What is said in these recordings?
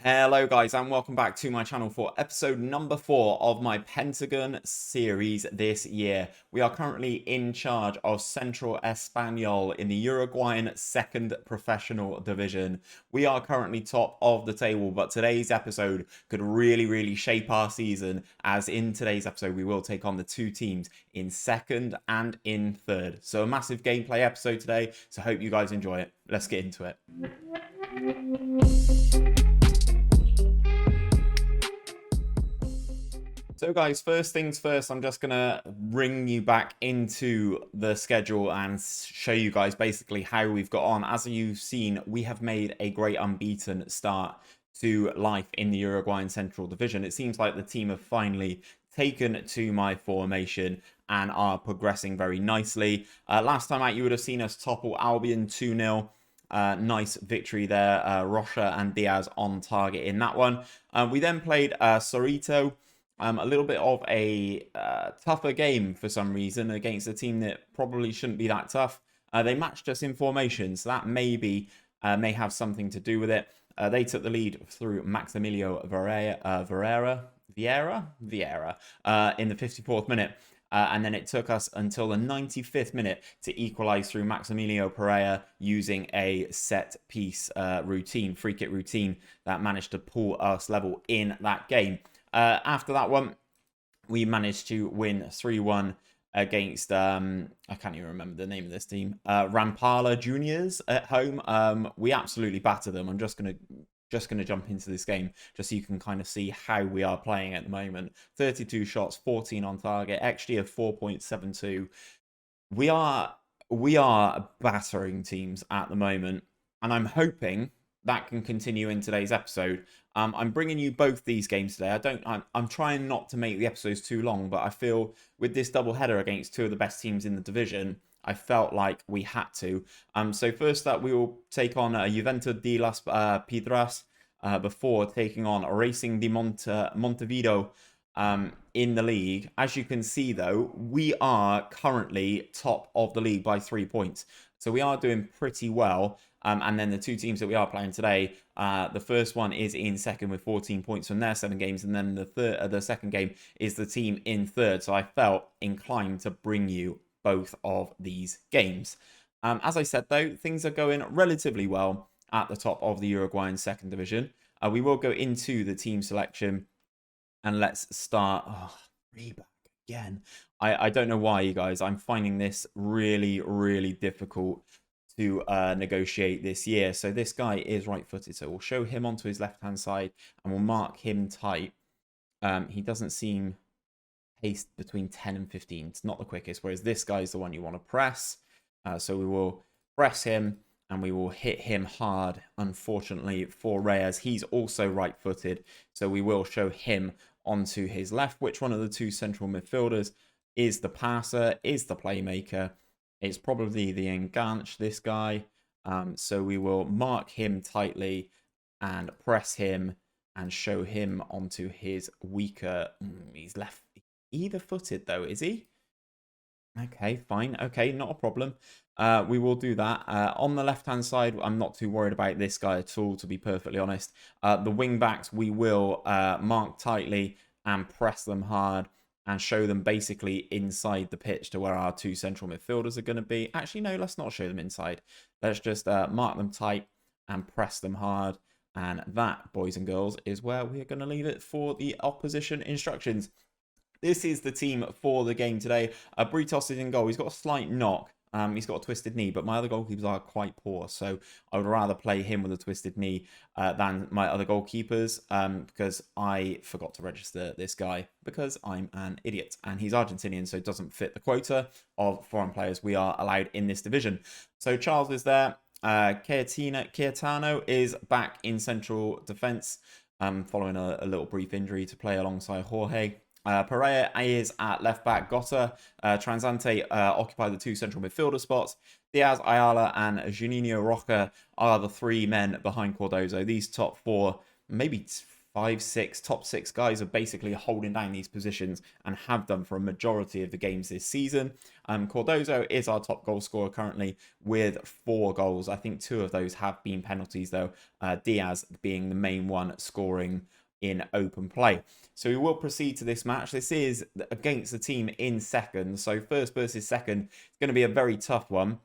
Hello guys and welcome back to my channel for episode number 4 of my Pentagon series this year. We are currently in charge of Central Espanol in the Uruguayan second professional division. We are currently top of the table, but today's episode could really shape our season, as in today's episode we will take on the two teams in second and in third. So a massive gameplay episode today, so hope you guys enjoy it. Let's get into it. So guys, first things first, I'm just going to bring you back into the schedule and show you guys basically how we've got on. As you've seen, we have made a great unbeaten start to life in the Uruguayan Central Division. It seems like the team have finally taken to my formation and are progressing very nicely. Last time out, you would have seen us topple Albion 2-0. Nice victory there. Rocha and Diaz on target in that one. We then played Sorito. A little bit of a tougher game for some reason against a team that probably shouldn't be that tough. They matched us in formation, so that may have something to do with it. They took the lead through Maximilio Vieira in the 54th minute. And then it took us until the 95th minute to equalize through Maximilio Pereira using a set piece free kick routine that managed to pull us level in that game. After that one, we managed to win 3-1 against, I can't even remember the name of this team, Rampala Juniors at home. We absolutely battered them. I'm just gonna jump into this game just so you can kind of see how we are playing at the moment. 32 shots, 14 on target, XG of 4.72. We are battering teams at the moment, and I'm hoping that can continue in today's episode. I'm bringing you both these games today. I'm trying not to make the episodes too long, but I feel with this double header against two of the best teams in the division, I felt like we had to. So first up, we will take on Juvenud de las Piedras before taking on Racing de Montevideo in the league. As you can see, though, we are currently top of the league by 3 points. So we are doing pretty well. And then the two teams that we are playing today, the first one is in second with 14 points from their 7 games. And then the second game is the team in third. So I felt inclined to bring you both of these games. As I said, though, things are going relatively well at the top of the Uruguayan second division. We will go into the team selection. And let's start. Oh, reback again. I don't know why, you guys. I'm finding this really difficult to negotiate this year. So this guy is right-footed. So we'll show him onto his left-hand side and we'll mark him tight. He doesn't seem paced between 10 and 15. It's not the quickest, whereas this guy is the one you want to press. So we will press him and we will hit him hard. Unfortunately for Reyes, he's also right-footed. So we will show him onto his left. Which one of the two central midfielders is the passer, is the playmaker? It's probably the enganche, this guy. So we will mark him tightly and press him and show him onto his weaker. He's left either footed though, is he? Okay, fine. Okay, not a problem. We will do that. On the left-hand side, I'm not too worried about this guy at all, to be perfectly honest. The wing-backs, we will mark tightly and press them hard and show them basically inside the pitch to where our two central midfielders are going to be. Actually, no, let's not show them inside. Let's just mark them tight and press them hard. And that, boys and girls, is where we are going to leave it for the opposition instructions. This is the team for the game today. Britos is in goal. He's got a slight knock. He's got a twisted knee, but my other goalkeepers are quite poor, so I would rather play him with a twisted knee than my other goalkeepers, because I forgot to register this guy because I'm an idiot, and he's Argentinian, so it doesn't fit the quota of foreign players we are allowed in this division. So Charles is there. Cayetano is back in central defence, following a little brief injury to play alongside Jorge. Pereira is at left back. Gota, Transante occupy the two central midfielder spots. Diaz, Ayala, and Juninho Roca are the three men behind Cardozo. These top four, maybe top six guys are basically holding down these positions and have done for a majority of the games this season. Cardozo is our top goal scorer currently with 4 goals. I think 2 of those have been penalties though. Diaz being the main one scoring in open play. So we will proceed to this match. This is against the team in second. So first versus second. It's going to be a very tough one.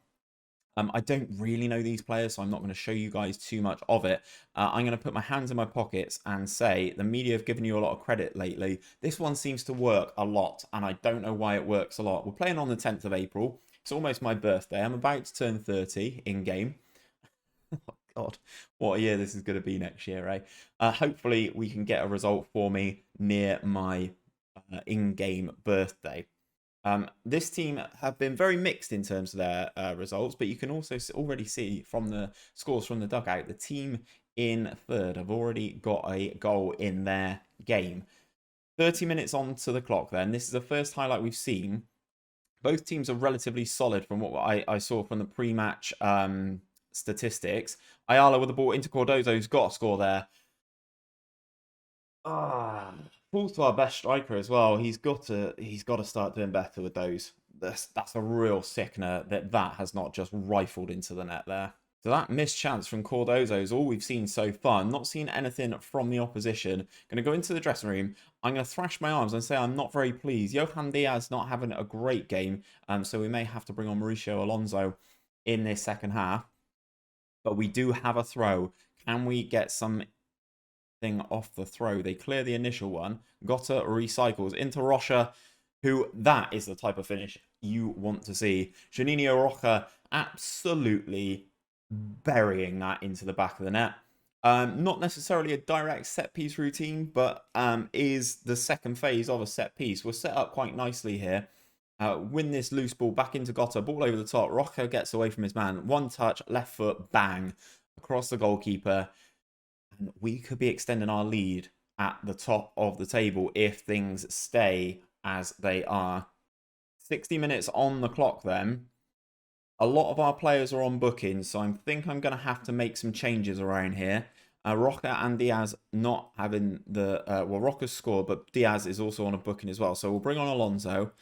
I don't really know these players, so I'm not going to show you guys too much of it. I'm going to put my hands in my pockets and say the media have given you a lot of credit lately. This one seems to work a lot, and I don't know why it works a lot. We're playing on the 10th of April. It's almost my birthday. I'm about to turn 30 in-game. Oh, God, what a year this is going to be next year, eh? Hopefully, we can get a result for me near my in-game birthday. This team have been very mixed in terms of their results, but you can also already see from the scores from the dugout, the team in third have already got a goal in their game. 30 minutes on to the clock then. This is the first highlight we've seen. Both teams are relatively solid from what I saw from the pre-match statistics. Ayala with the ball into Cardozo, who's got a score there. Falls to our best striker as well. He's got to start doing better with those. That's a real sickener that has not just rifled into the net there. So that missed chance from Cardozo is all we've seen so far. Not seen anything from the opposition. Going to go into the dressing room. I'm going to thrash my arms and say I'm not very pleased. Johan Diaz not having a great game. So we may have to bring on Mauricio Alonso in this second half. But we do have a throw. Can we get something off the throw? They clear the initial one. Gotta recycles into Rocha, who that is the type of finish you want to see. Juninho Rocha absolutely burying that into the back of the net. Not necessarily a direct set piece routine, but is the second phase of a set piece. We're set up quite nicely here. Win this loose ball back into Gotta, ball over the top. Rocha gets away from his man. One touch, left foot, bang, across the goalkeeper. And we could be extending our lead at the top of the table if things stay as they are. 60 minutes on the clock then. A lot of our players are on bookings, so I think I'm going to have to make some changes around here. Rocha and Diaz not having the... well, Rocha's scored, but Diaz is also on a booking as well. So we'll bring on Alonso.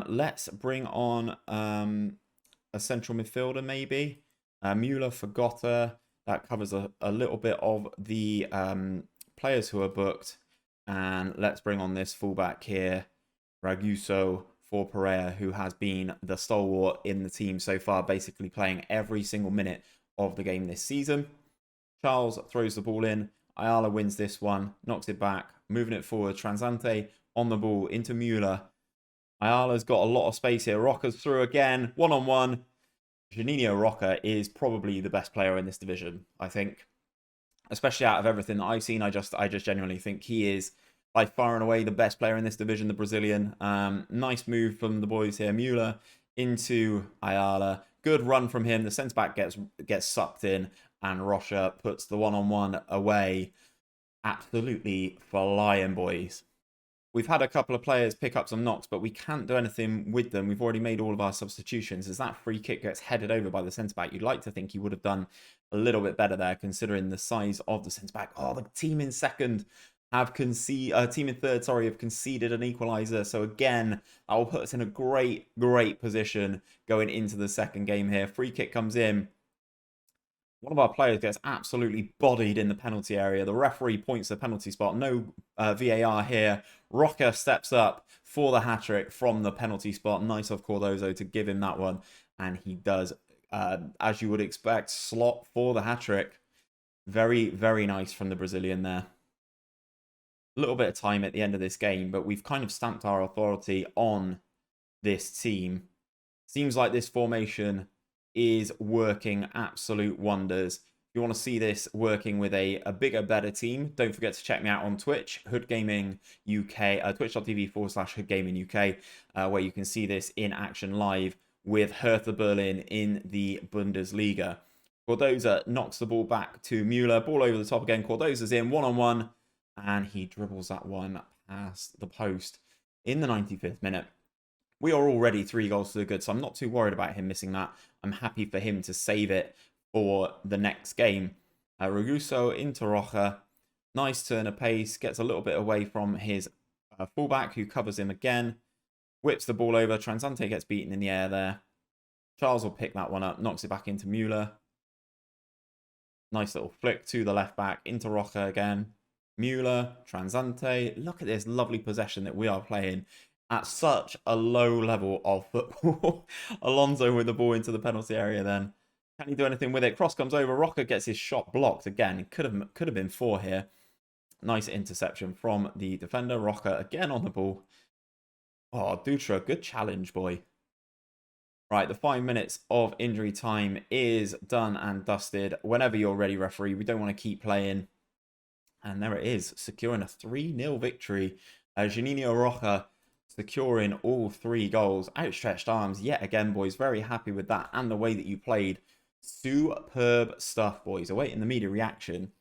Let's bring on a central midfielder maybe. Müller for Gotta. That covers a little bit of the players who are booked. And let's bring on this fullback here, Raguso for Pereira, who has been the stalwart in the team so far, basically playing every single minute of the game this season. Charles throws the ball in. Ayala wins this one, knocks it back, moving it forward. Transante on the ball into Müller. Ayala's got a lot of space here. Rocha's through again, one-on-one. Juninho Rocha is probably the best player in this division, I think. Especially out of everything that I've seen, I just genuinely think he is by far and away the best player in this division, the Brazilian. Nice move from the boys here. Müller into Ayala. Good run from him. The centre-back gets sucked in, and Rocha puts the one-on-one away. Absolutely flying, boys. We've had a couple of players pick up some knocks, but we can't do anything with them. We've already made all of our substitutions. As that free kick gets headed over by the centre-back, you'd like to think he would have done a little bit better there, considering the size of the centre-back. Oh, the team in second have team in third, sorry, have conceded an equaliser. So again, that will put us in a great position going into the second game here. Free kick comes in. One of our players gets absolutely bodied in the penalty area. The referee points the penalty spot. No VAR here. Rocha steps up for the hat-trick from the penalty spot. Nice of Cardozo to give him that one. And he does, as you would expect, slot for the hat-trick. Very nice from the Brazilian there. A little bit of time at the end of this game, but we've kind of stamped our authority on this team. Seems like this formation is working absolute wonders. If you want to see this working with a bigger, better team, don't forget to check me out on Twitch, Hood Gaming UK, twitch.tv/Hood Gaming UK, where you can see this in action live with Hertha Berlin in the Bundesliga. Cardozo knocks the ball back to Müller, ball over the top again. Cardozo's in one-on-one, and he dribbles that one past the post in the 95th minute. We are already 3 goals to the good, so I'm not too worried about him missing that. I'm happy for him to save it for the next game. Raguso into Rocha. Nice turn of pace. Gets a little bit away from his fullback, who covers him again. Whips the ball over. Transante gets beaten in the air there. Charles will pick that one up. Knocks it back into Müller. Nice little flick to the left back. Into Roca again. Müller. Transante. Look at this lovely possession that we are playing at such a low level of football. Alonso with the ball into the penalty area then. Can he do anything with it? Cross comes over. Roca gets his shot blocked again. It could have been 4 here. Nice interception from the defender. Roca again on the ball. Oh, Dutra, good challenge, boy. Right, the 5 minutes of injury time is done and dusted. Whenever you're ready, referee, we don't want to keep playing. And there it is, securing a 3-0 victory. Juninho Roca securing all 3 goals. Outstretched arms yet again, boys. Very happy with that and the way that you played. Superb stuff, boys. Awaiting the media reaction.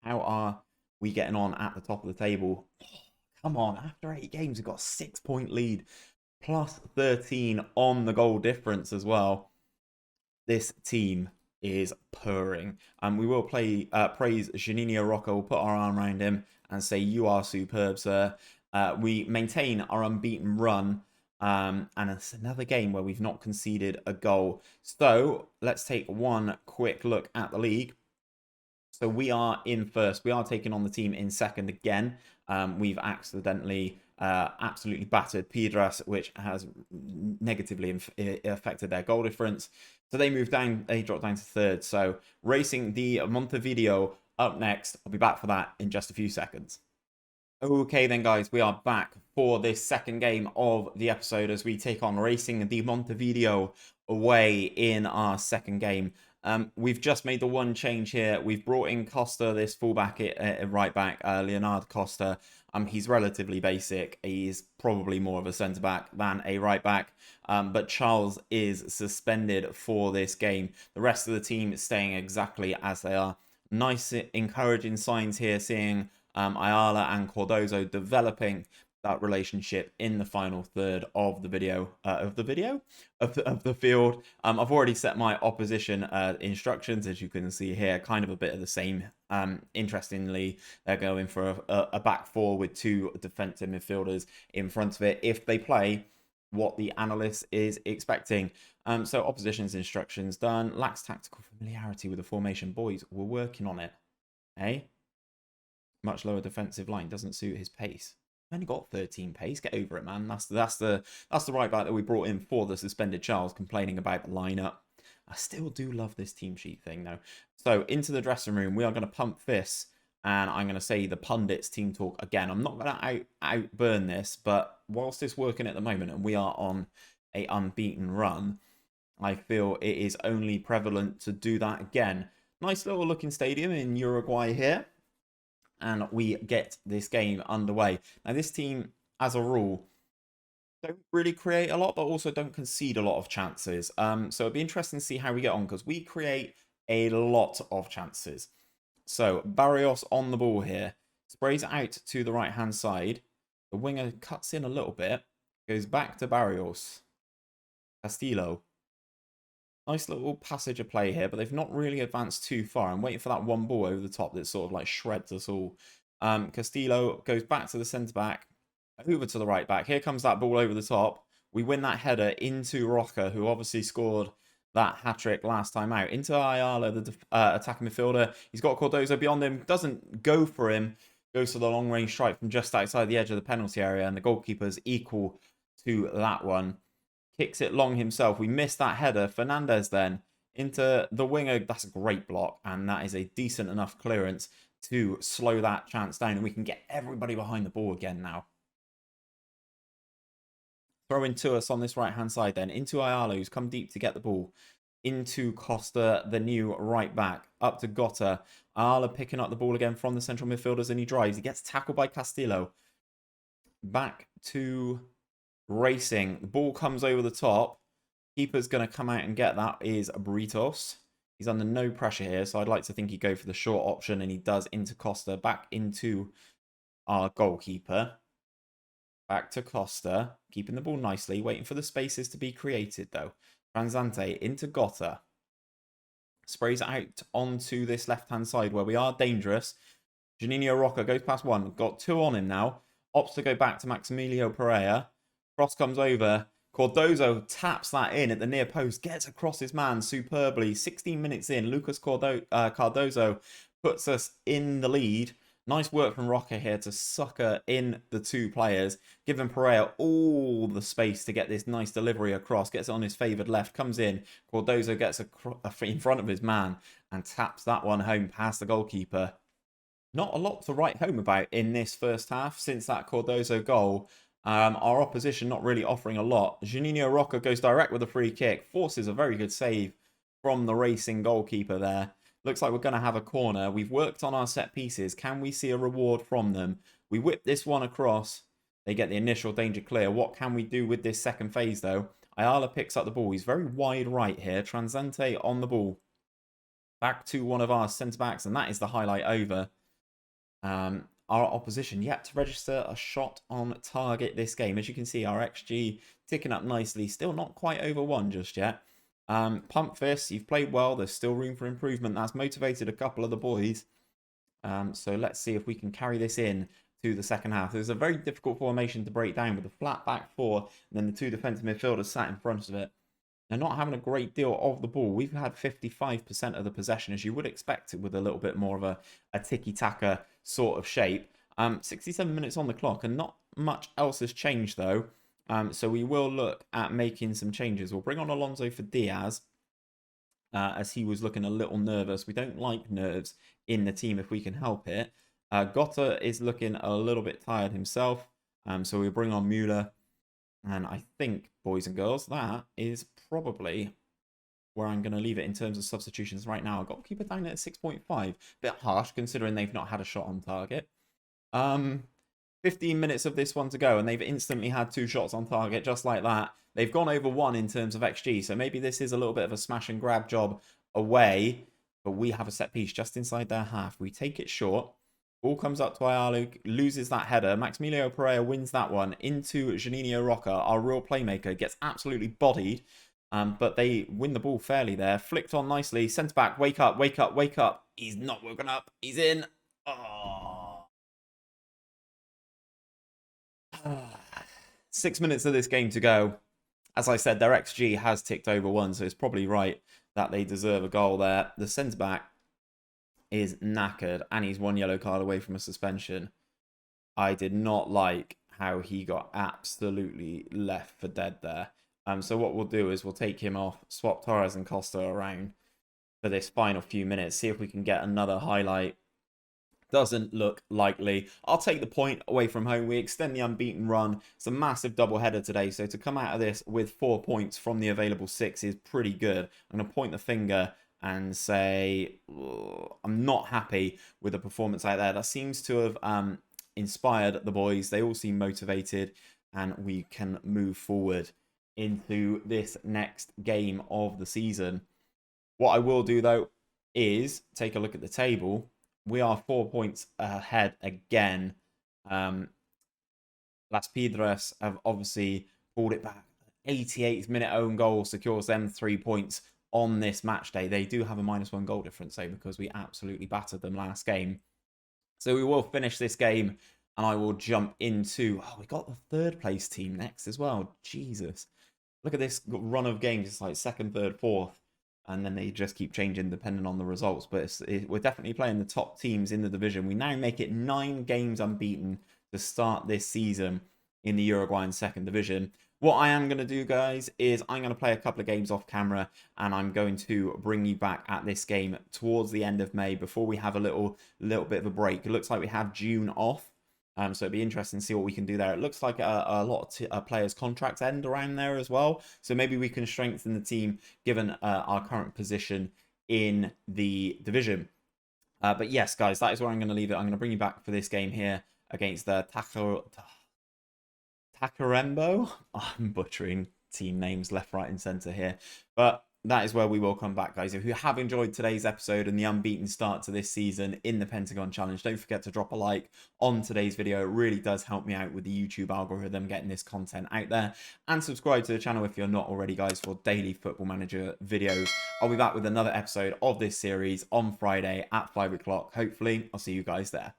How are we getting on at the top of the table? Oh, come on, after 8 games, we've got a 6-point lead. Plus 13 on the goal difference as well. This team is purring. And we will praise Juninho Roca. We'll put our arm around him and say, you are superb, sir. We maintain our unbeaten run. And it's another game where we've not conceded a goal. So let's take one quick look at the league. So we are in first. We are taking on the team in second again. We've accidentally absolutely battered Piedras, which has negatively affected their goal difference. So they moved down, they dropped down to third. So Racing the Montevideo up next. I'll be back for that in just a few seconds. Okay then, guys, we are back for this second game of the episode as we take on Racing the Montevideo away in our second game. We've just made the one change here. We've brought in Costa, this fullback at right back, Leonardo Costa. He's relatively basic. He's probably more of a centre back than a right back. But Charles is suspended for this game. The rest of the team is staying exactly as they are. Nice, encouraging signs here, seeing Ayala and Cardozo developing that relationship in the final third of the field. I've already set my opposition instructions, as you can see here, kind of a bit of the same. Interestingly, they're going for a back 4 with 2 defensive midfielders in front of it if they play what the analyst is expecting. So opposition's instructions done. Lacks tactical familiarity with the formation. Boys, we're working on it. Hey? Much lower defensive line doesn't suit his pace. Only got 13 pace. Get over it, man. That's the right back that we brought in for the suspended Charles, complaining about the lineup. I still do love this team sheet thing, though. So into the dressing room, we are going to pump fists, and I'm going to say the pundits team talk again. I'm not going to outburn this, but whilst it's working at the moment, and we are on a unbeaten run, I feel it is only prevalent to do that again. Nice little looking stadium in Uruguay here. And we get this game underway. Now, this team, as a rule, don't really create a lot, but also don't concede a lot of chances. So it'd be interesting to see how we get on, because we create a lot of chances. So Barrios on the ball here. Sprays out to the right-hand side. The winger cuts in a little bit. Goes back to Barrios. Castillo. Nice little passage of play here, but they've not really advanced too far. I'm waiting for that one ball over the top that sort of like shreds us all. Castillo goes back to the centre-back, over to the right-back. Here comes that ball over the top. We win that header into Roca, who obviously scored that hat-trick last time out. Into Ayala, the attacking midfielder. He's got Cardozo beyond him. Doesn't go for him. Goes for the long-range strike from just outside the edge of the penalty area, and the goalkeeper's equal to that one. Kicks it long himself. We missed that header. Fernandez then into the winger. That's a great block. And that is a decent enough clearance to slow that chance down. And we can get everybody behind the ball again now. Throwing to us on this right-hand side then. Into Ayala, who's come deep to get the ball. Into Costa, the new right back. Up to Gotta. Ayala picking up the ball again from the central midfielders. And he drives. He gets tackled by Castillo. Back to Racing. The ball comes over the top. Keeper's going to come out and get that is Britos. He's under no pressure here, so I'd like to think he'd go for the short option, and he does into Costa. Back into our goalkeeper. Back to Costa. Keeping the ball nicely. Waiting for the spaces to be created, though. Transante into Gotta. Sprays out onto this left-hand side where we are dangerous. Juninho Rocca goes past one. Got two on him now. Opts to go back to Maximilio Pereira. Cross comes over. Cardozo taps that in at the near post. Gets across his man superbly. 16 minutes in. Lucas Cardozo puts us in the lead. Nice work from Rocca here to sucker in the two players. Giving Pereira all the space to get this nice delivery across. Gets it on his favoured left. Comes in. Cardozo gets in front of his man and taps that one home past the goalkeeper. Not a lot to write home about in this first half since that Cardozo goal. Our opposition not really offering a lot. Juninho Rocca goes direct with a free kick. Forces a very good save from the racing goalkeeper there. Looks like we're going to have a corner. We've worked on our set pieces. Can we see a reward from them? We whip this one across. They get the initial danger clear. What can we do with this second phase, though? Ayala picks up the ball. He's very wide right here. Transante on the ball. Back to one of our centre-backs, and that is the highlight over. Our opposition yet to register a shot on target this game. As you can see, our XG ticking up nicely. Still not quite over 1 just yet. Pump Fist, you've played well. There's still room for improvement. That's motivated a couple of the boys. So let's see if we can carry this in to the second half. There's a very difficult formation to break down with a flat back four and then the two defensive midfielders sat in front of it. They're not having a great deal of the ball. We've had 55% of the possession, as you would expect it with a little bit more of a tiki-taka sort of shape. 67 minutes on the clock, and not much else has changed, though. So we will look at making some changes. We'll bring on Alonso for Diaz, as he was looking a little nervous. We don't like nerves in the team if we can help it. Gotta is looking a little bit tired himself. So we'll bring on Müller. And I think, boys and girls, that is probably where I'm going to leave it in terms of substitutions right now. I've got to keep it down at 6.5. Bit harsh, considering they've not had a shot on target. 15 minutes of this one to go, and they've instantly had 2 shots on target, just like that. They've gone over 1 in terms of XG, so maybe this is a little bit of a smash and grab job away. But we have a set piece just inside their half. We take it short. Ball comes up to Ayala, loses that header. Maximilio Pereira wins that one into Juninho Rocca, our real playmaker. Gets absolutely bodied, but they win the ball fairly there. Flicked on nicely. Centre back, wake up, wake up, wake up. He's not woken up. He's in. Oh. 6 minutes of this game to go. As I said, their XG has ticked over 1, so it's probably right that they deserve a goal there. The centre back is knackered, and he's 1 yellow card away from a suspension. I did not like how he got absolutely left for dead there. So what we'll do is we'll take him off, swap Torres and Costa around for this final few minutes, see if we can get another highlight. Doesn't look likely. I'll take the point away from home. We extend the unbeaten run. It's a massive doubleheader today, so to come out of this with 4 points from the available 6 is pretty good. I'm going to point the finger and say, I'm not happy with the performance out there. That seems to have inspired the boys. They all seem motivated, and we can move forward into this next game of the season. What I will do, though, is take a look at the table. We are 4 points ahead again. Las Piedras have obviously pulled it back. 88th minute own goal secures them 3 points on this match day. They do have a -1 goal difference, though, because we absolutely battered them last game. So we will finish this game, and I will jump into... Oh, we got the 3rd place team next as well. Jesus. Look at this run of games. It's like 2nd, 3rd, 4th. And then they just keep changing depending on the results. But we're definitely playing the top teams in the division. We now make it 9 games unbeaten to start this season in the Uruguayan 2nd division. What I am going to do, guys, is I'm going to play a couple of games off camera, and I'm going to bring you back at this game towards the end of May before we have a little bit of a break. It looks like we have June off. So it'd be interesting to see what we can do there. It looks like a lot of players' contracts end around there as well. So maybe we can strengthen the team given our current position in the division. But yes, guys, that is where I'm going to leave it. I'm going to bring you back for this game here against the Tacuarembó. I'm butchering team names left, right, and centre here. But that is where we will come back, guys. If you have enjoyed today's episode and the unbeaten start to this season in the Pentagon Challenge, don't forget to drop a like on today's video. It really does help me out with the YouTube algorithm getting this content out there. And subscribe to the channel if you're not already, guys, for daily Football Manager videos. I'll be back with another episode of this series on Friday at 5 o'clock. Hopefully, I'll see you guys there.